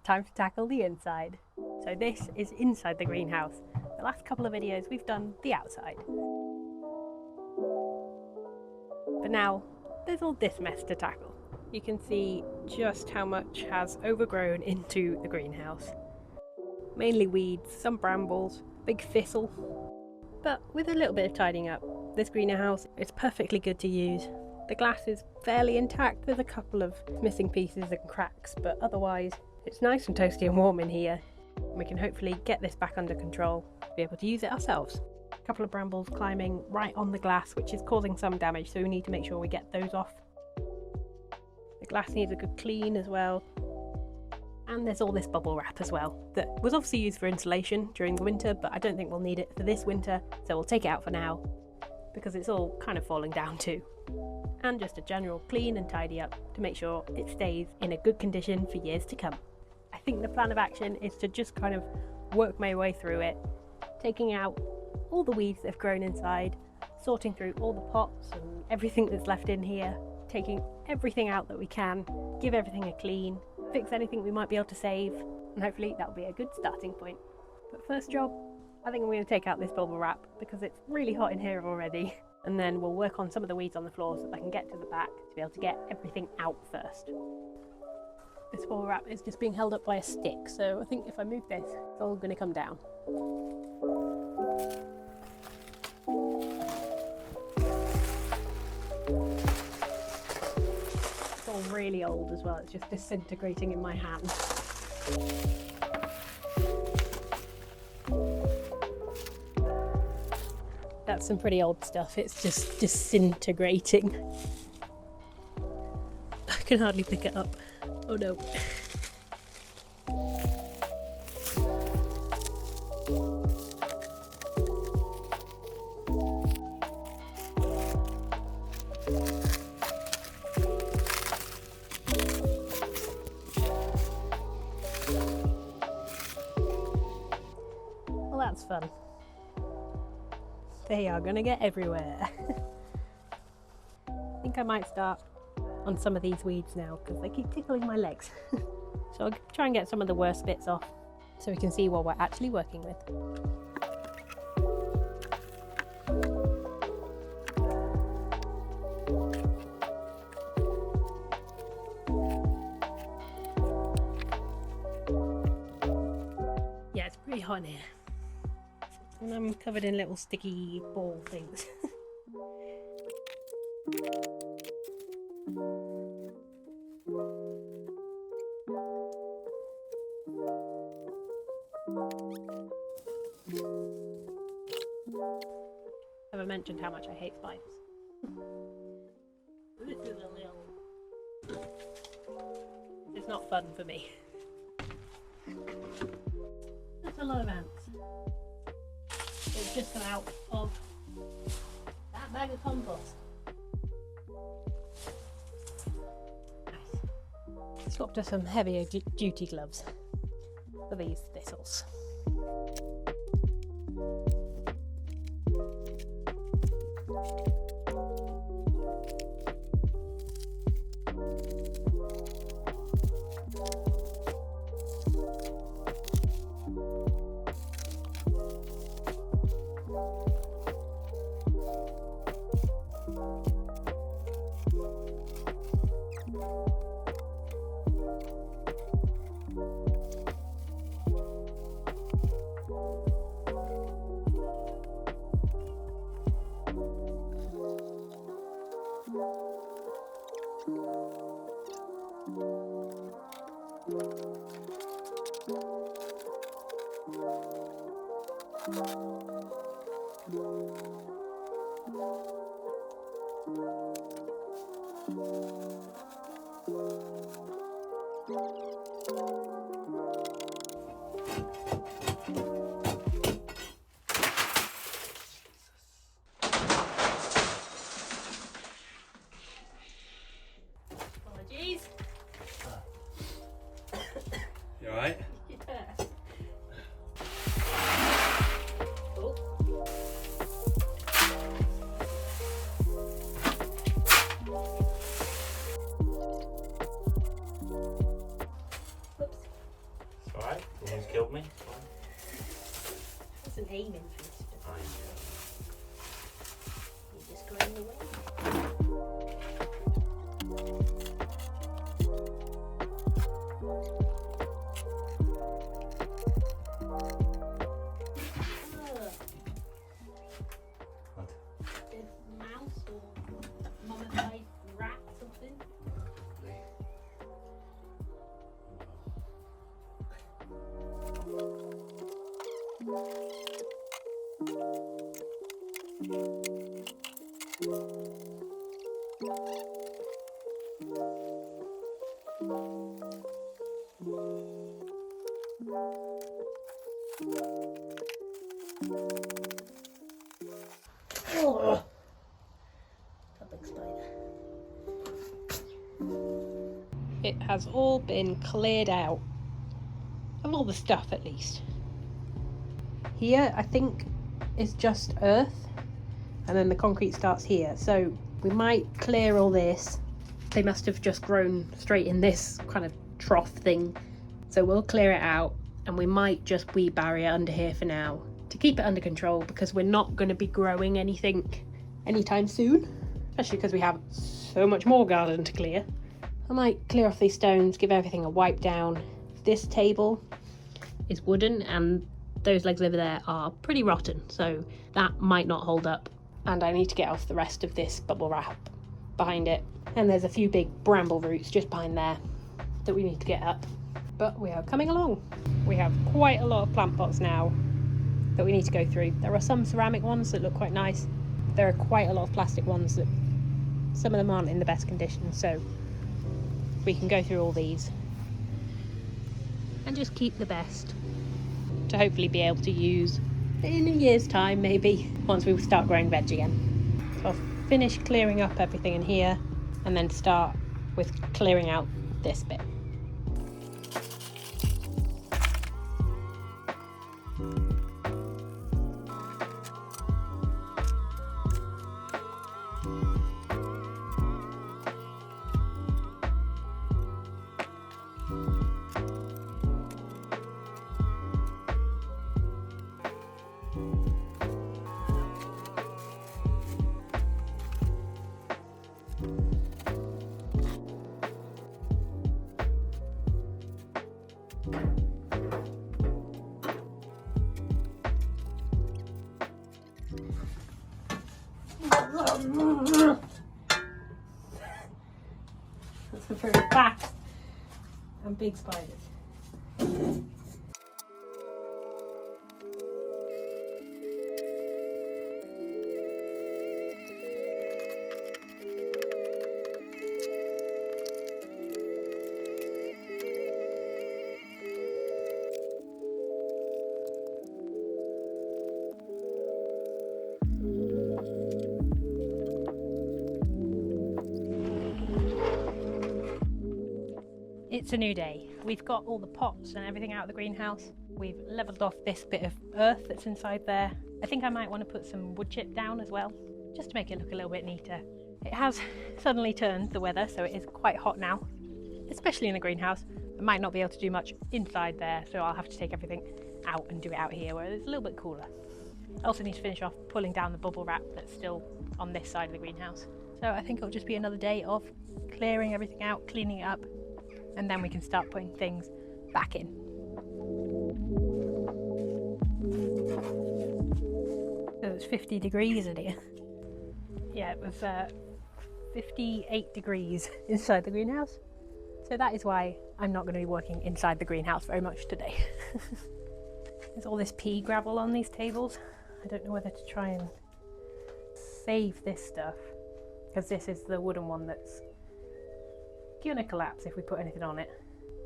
time to tackle the inside. So this is inside the greenhouse. The last couple of videos we've done the outside. But now there's all this mess to tackle. You can see just how much has overgrown into the greenhouse. Mainly weeds, some brambles, big thistle. But with a little bit of tidying up, this greenhouse is perfectly good to use. The glass is fairly intact, there's a couple of missing pieces and cracks, but otherwise it's nice and toasty and warm in here. We can hopefully get this back under control, be able to use it ourselves. A couple of brambles climbing right on the glass, which is causing some damage, so we need to make sure we get those off. The glass needs a good clean as well. And there's all this bubble wrap as well, that was obviously used for insulation during the winter, but I don't think we'll need it for this winter, so we'll take it out for now, because it's all kind of falling down too. And just a general clean and tidy up to make sure it stays in a good condition for years to come. I think the plan of action is to just kind of work my way through it, taking out all the weeds that have grown inside, sorting through all the pots and everything that's left in here, taking everything out that we can, give everything a clean, fix anything we might be able to save, and hopefully that'll be a good starting point. But first job, I think I'm going to take out this bubble wrap because it's really hot in here already, and then we'll work on some of the weeds on the floor so that I can get to the back to be able to get everything out first. This bubble wrap is just being held up by a stick, so I think if I move this, it's all going to come down. It's all really old as well, it's just disintegrating in my hand. That's some pretty old stuff, it's just disintegrating. I can hardly pick it up. Oh no. Well, that's fun. They are gonna get everywhere. I think I might start on some of these weeds now because they keep tickling my legs. So I'll try and get some of the worst bits off so we can see what we're actually working with. Yeah, it's pretty hot in here. And I'm covered in little sticky ball things. Have I mentioned how much I hate spiders? This is a little... It's not fun for me. That's a lot of ants. It's just come out of that bag of compost. Nice. Swap to some heavier duty gloves for these thistles. Apologies. You alright? Yeah. Oh. Whoops. Almost killed me. I wasn't aiming for this stuff. I You're just going away. What? There's mouse or mummified rat something. Oh, public spider. It has all been cleared out of all the stuff, at least. Here, I think, is just earth, and then the concrete starts here. So we might clear all this. They must have just grown straight in this kind of trough thing. So we'll clear it out, and we might just weed barrier under here for now to keep it under control, because we're not going to be growing anything anytime soon, especially because we have so much more garden to clear. I might clear off these stones, give everything a wipe down. This table is wooden, and those legs over there are pretty rotten, so that might not hold up. And I need to get off the rest of this bubble wrap behind it. And there's a few big bramble roots just behind there that we need to get up. But we are coming along. We have quite a lot of plant pots now that we need to go through. There are some ceramic ones that look quite nice. There are quite a lot of plastic ones that some of them aren't in the best condition, so we can go through all these and just keep the best to hopefully be able to use in a year's time, maybe, once we start growing veg again. So I'll finish clearing up everything in here and then start with clearing out this bit. That's very fast and big spiders. It's a new day. We've got all the pots and everything out of the greenhouse. We've levelled off this bit of earth that's inside there. I think I might want to put some wood chip down as well, just to make it look a little bit neater. It has suddenly turned the weather, so it is quite hot now, especially in the greenhouse. I might not be able to do much inside there, so I'll have to take everything out and do it out here where it's a little bit cooler. I also need to finish off pulling down the bubble wrap that's still on this side of the greenhouse. So I think it'll just be another day of clearing everything out, cleaning it up, and then we can start putting things back in. So it's 50 degrees in here. Yeah, it was 58 degrees inside the greenhouse. So that is why I'm not going to be working inside the greenhouse very much today. There's all this pea gravel on these tables. I don't know whether to try and save this stuff, because this is the wooden one that's gonna collapse if we put anything on it.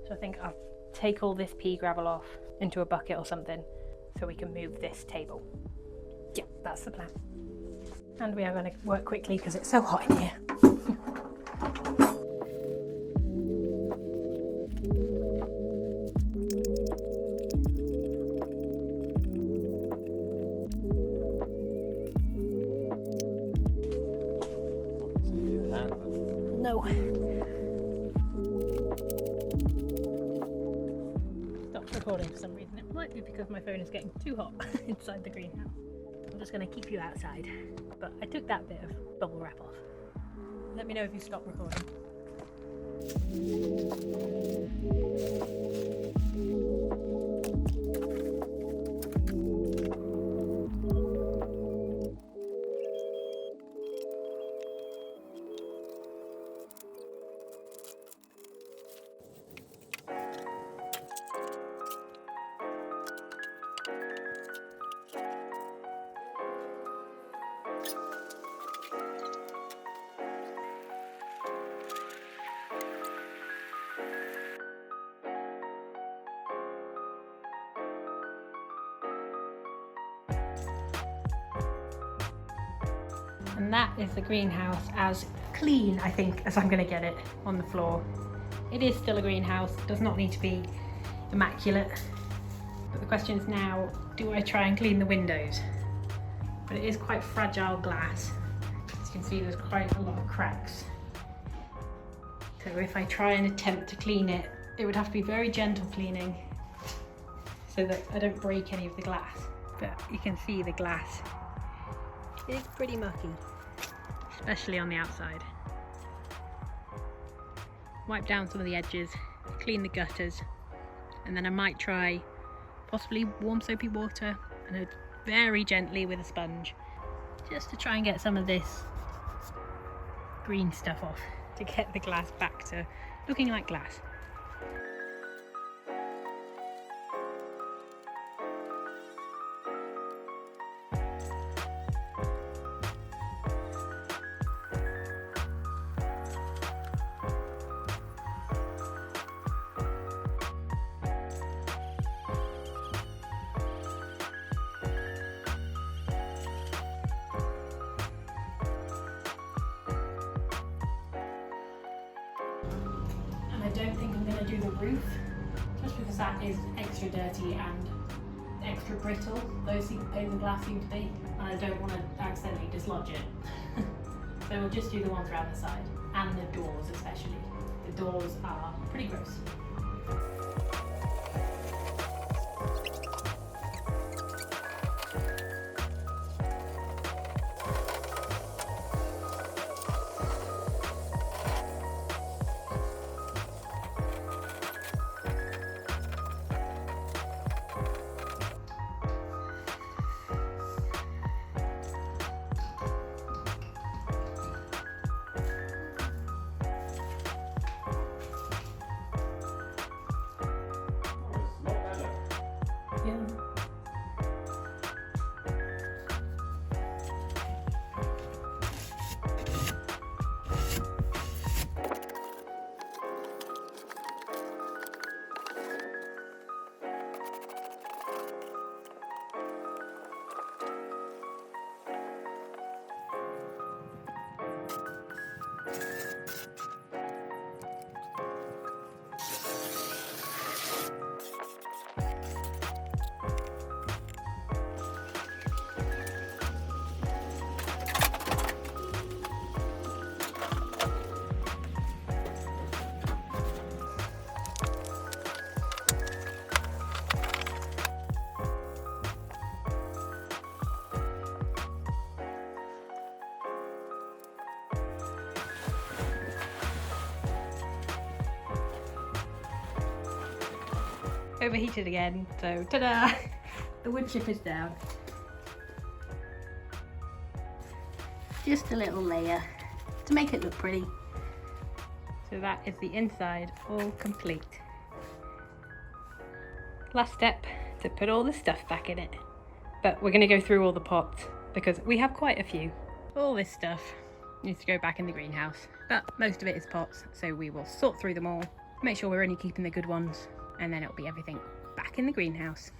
So I think I'll take all this pea gravel off into a bucket or something so we can move this table. Yeah, that's the plan. And we are going to work quickly because it's so hot in here. No. Stop for recording for some reason. It might be because my phone is getting too hot inside the greenhouse. I'm just going to keep you outside. But I took that bit of bubble wrap off. Let me know if you stop recording. And that is the greenhouse as clean, I think, as I'm going to get it on the floor. It is still a greenhouse, it does not need to be immaculate. But the question is now, do I try and clean the windows? But it is quite fragile glass. As you can see, there's quite a lot of cracks. So if I try and attempt to clean it, it would have to be very gentle cleaning so that I don't break any of the glass. But you can see the glass is pretty mucky, especially on the outside. Wipe down some of the edges, clean the gutters, and then I might try possibly warm soapy water and very gently with a sponge, just to try and get some of this green stuff off, to get the glass back to looking like glass. I don't think I'm going to do the roof, just because that is extra dirty and extra brittle. Those panes of glass seem to be, and I don't want to accidentally dislodge it. So we'll just do the ones around the side, and the doors especially. The doors are pretty gross. Yeah. Overheated again, so ta-da! The wood chip is down. Just a little layer to make it look pretty. So that is the inside all complete. Last step, to put all the stuff back in it. But we're going to go through all the pots because we have quite a few. All this stuff needs to go back in the greenhouse, but most of it is pots, so we will sort through them all, make sure we're only keeping the good ones, and then it'll be everything back in the greenhouse.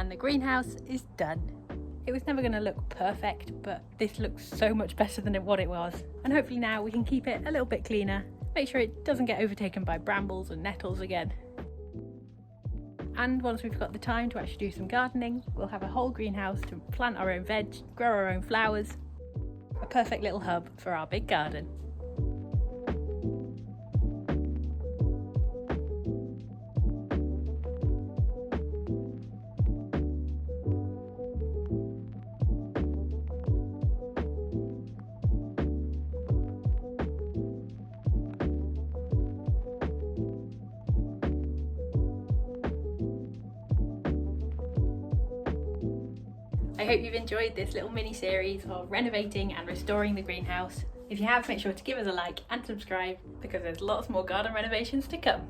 and the greenhouse is done. It was never going to look perfect, but this looks so much better than what it was. And hopefully now we can keep it a little bit cleaner, make sure it doesn't get overtaken by brambles and nettles again. And once we've got the time to actually do some gardening, we'll have a whole greenhouse to plant our own veg, grow our own flowers. A perfect little hub for our big garden. I hope you've enjoyed this little mini series of renovating and restoring the greenhouse. If you have, make sure to give us a like and subscribe because there's lots more garden renovations to come.